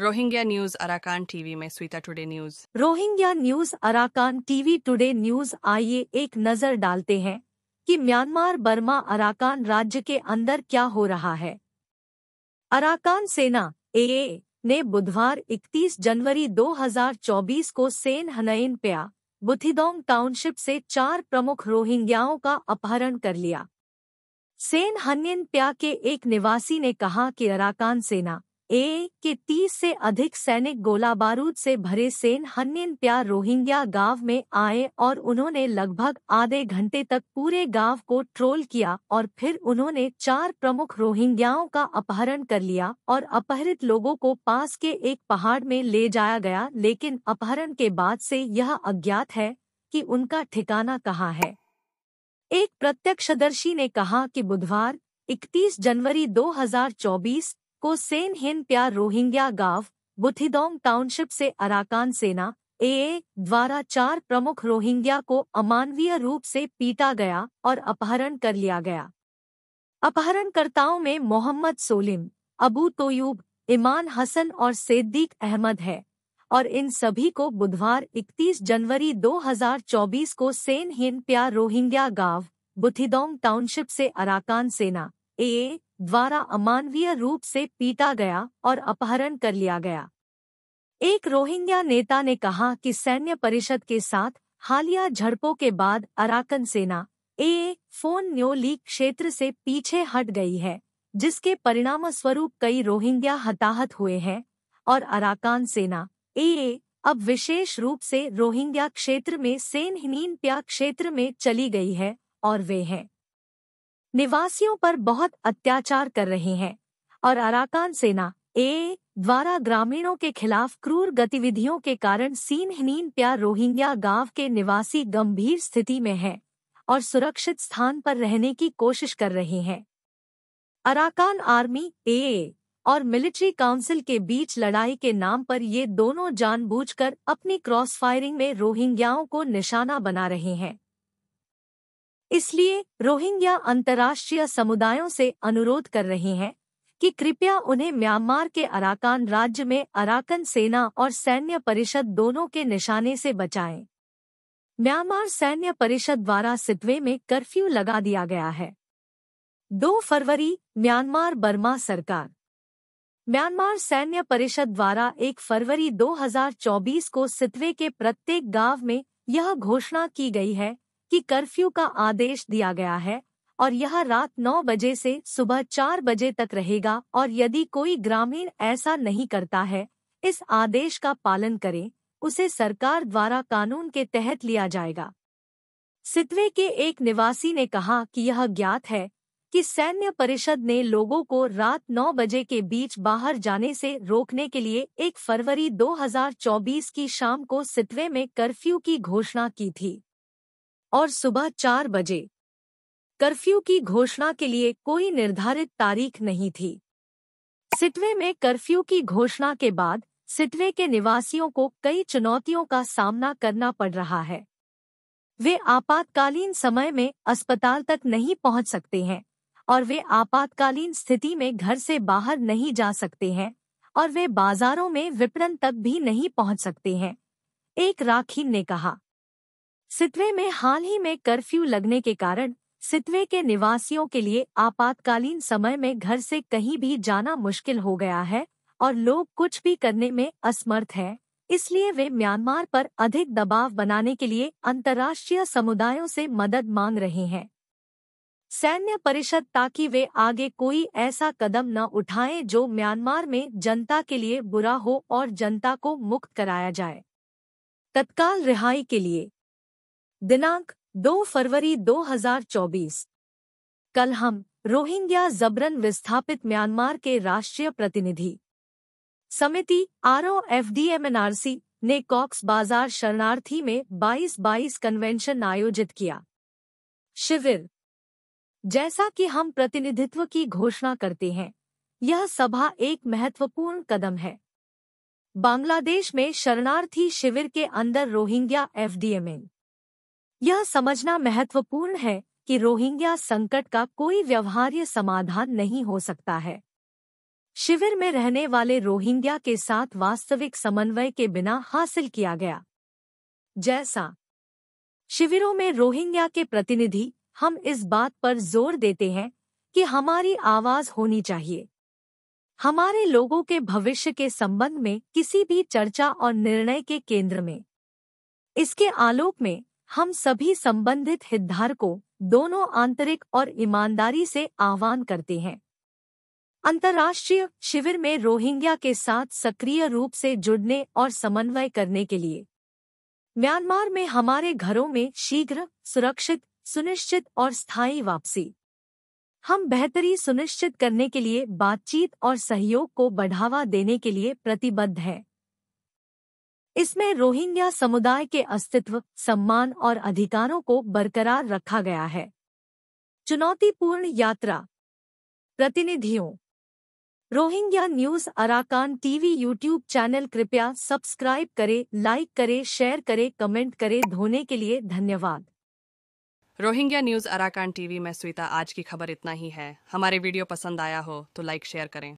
Rohingya news Arakan TV में स्वीता today news. Rohingya news Arakan TV today news. आइए एक नजर डालते हैं कि म्यांमार बर्मा अराकान राज्य के अंदर क्या हो रहा है। अराकान सेना एए ने बुधवार 31 जनवरी 2024 को सेन हनयन प्या बुथिदोंग टाउनशिप से 4 प्रमुख रोहिंग्याओं का अपहरण कर लिया। सेन हनयन प्या के एक निवासी ने कहा कि अराकान सेना ए के 30 से अधिक सैनिक गोला बारूद से भरे सेन हनयन प्या रोहिंग्या गांव में आए और उन्होंने लगभग आधे घंटे तक पूरे गांव को ट्रोल किया और फिर उन्होंने 4 प्रमुख रोहिंग्याओं का अपहरण कर लिया और अपहरित लोगों को पास के एक पहाड़ में ले जाया गया, लेकिन अपहरण के बाद से यह अज्ञात है कि उनका ठिकाना कहाँ है। एक प्रत्यक्षदर्शी ने कहा कि बुधवार 31 जनवरी 2024 को सेन हिन प्या रोहिंग्या गांव बुथिदोंग टाउनशिप से अराकान सेना एए द्वारा 4 प्रमुख रोहिंग्या को अमानवीय रूप से पीटा गया और अपहरण कर लिया गया। अपहरणकर्ताओं में मोहम्मद सोलिम, अबू तोयूब, इमान हसन और सिद्दीक अहमद है और इन सभी को बुधवार 31 जनवरी 2024 को सेन हिन प्या रोहिंग्या गांव बुथिदोंग टाउनशिप से अराकान सेना एए द्वारा अमानवीय रूप से पीटा गया और अपहरण कर लिया गया। एक रोहिंग्या नेता ने कहा कि सैन्य परिषद के साथ हालिया झड़पों के बाद अराकान सेना एए फोन न्यो लीक क्षेत्र से पीछे हट गई है, जिसके परिणामस्वरूप कई रोहिंग्या हताहत हुए हैं और अराकान सेना एए अब विशेष रूप से रोहिंग्या क्षेत्र में सेन हिनीन प्या क्षेत्र में चली गई है और वे हैं निवासियों पर बहुत अत्याचार कर रहे हैं और अराकान सेना एए द्वारा ग्रामीणों के खिलाफ क्रूर गतिविधियों के कारण सेन हिनीन प्या रोहिंग्या गांव के निवासी गंभीर स्थिति में हैं और सुरक्षित स्थान पर रहने की कोशिश कर रहे हैं। अराकान आर्मी एए और मिलिट्री काउंसिल के बीच लड़ाई के नाम पर ये दोनों जानबूझकर अपनी क्रॉस फायरिंग में रोहिंग्याओं को निशाना बना रहे हैं। इसलिए रोहिंग्या अंतर्राष्ट्रीय समुदायों से अनुरोध कर रहे हैं कि कृपया उन्हें म्यांमार के अराकान राज्य में अराकान सेना और सैन्य परिषद दोनों के निशाने से बचाएं। म्यांमार सैन्य परिषद द्वारा सितवे में कर्फ्यू लगा दिया गया है। 2 फरवरी म्यांमार बर्मा सरकार। म्यांमार सैन्य परिषद द्वारा 1 फरवरी 2024 को सितवे के प्रत्येक गांव में यह घोषणा की गई है कि कर्फ्यू का आदेश दिया गया है और यह रात 9 बजे से सुबह 4 बजे तक रहेगा और यदि कोई ग्रामीण ऐसा नहीं करता है, इस आदेश का पालन करें, उसे सरकार द्वारा कानून के तहत लिया जाएगा। सितवे के एक निवासी ने कहा कि यह ज्ञात है कि सैन्य परिषद ने लोगों को रात 9 बजे के बीच बाहर जाने से रोकने के लिए 1 फरवरी 2024 की शाम को सितवे में कर्फ्यू की घोषणा की थी और सुबह 4 बजे। कर्फ्यू की घोषणा के लिए कोई निर्धारित तारीख नहीं थी। सितवे में कर्फ्यू की घोषणा के बाद सितवे के निवासियों को कई चुनौतियों का सामना करना पड़ रहा है। वे आपातकालीन समय में अस्पताल तक नहीं पहुंच सकते हैं और वे आपातकालीन स्थिति में घर से बाहर नहीं जा सकते हैं और वे बाजारों में विपणन तक भी नहीं पहुंच सकते हैं, एक राखीन ने कहा। सितवे में हाल ही में कर्फ्यू लगने के कारण सितवे के निवासियों के लिए आपातकालीन समय में घर से कहीं भी जाना मुश्किल हो गया है और लोग कुछ भी करने में असमर्थ हैं, इसलिए वे म्यांमार पर अधिक दबाव बनाने के लिए अंतर्राष्ट्रीय समुदायों से मदद मांग रहे हैं। सैन्य परिषद ताकि वे आगे कोई ऐसा कदम न उठाएं जो म्यांमार में जनता के लिए बुरा हो और जनता को मुक्त कराया जाए। तत्काल रिहाई के लिए दिनांक 2 फरवरी 2024। कल हम रोहिंग्या जबरन विस्थापित म्यांमार के राष्ट्रीय प्रतिनिधि समिति ROFDMNRC ने कॉक्स बाजार शरणार्थी में 22-22 कन्वेंशन आयोजित किया। शिविर। जैसा कि हम प्रतिनिधित्व की घोषणा करते हैं, यह सभा एक महत्वपूर्ण कदम है। बांग्लादेश में शरणार्थी शिविर के अंदर रोहिंग्या FDMN। यह समझना महत्वपूर्ण है कि रोहिंग्या संकट का कोई व्यवहार्य समाधान नहीं हो सकता है। शिविर में रहने वाले रोहिंग्या के साथ वास्तविक समन्वय के बिना हासिल किया गया। जैसा शिविरों में रोहिंग्या के प्रतिनिधि, हम इस बात पर जोर देते हैं कि हमारी आवाज होनी चाहिए। हमारे लोगों के भविष्य के संबंध में किसी भी चर्चा और निर्णय के केंद्र में। इसके आलोक में हम सभी संबंधित हितधारकों, दोनों आंतरिक और ईमानदारी से आह्वान करते हैं। अंतर्राष्ट्रीय शिविर में रोहिंग्या के साथ सक्रिय रूप से जुड़ने और समन्वय करने के लिए म्यांमार में हमारे घरों में शीघ्र, सुरक्षित, सुनिश्चित और स्थायी वापसी। हम बेहतरी सुनिश्चित करने के लिए बातचीत और सहयोग को बढ़ावा देने के लिए प्रतिबद्ध हैं। इसमें रोहिंग्या समुदाय के अस्तित्व, सम्मान और अधिकारों को बरकरार रखा गया है। चुनौतीपूर्ण यात्रा। प्रतिनिधियों, Rohingya news Arakan TV YouTube channel कृपया सब्सक्राइब करें, लाइक करें, शेयर करें, कमेंट करें। धोने के लिए धन्यवाद। रोहिंग्या न्यूज़ अराकान टीवी में स्वीता, आज की खबर इतना ही है। हमारे वीडियो पसंद आया हो तो लाइक शेयर करें।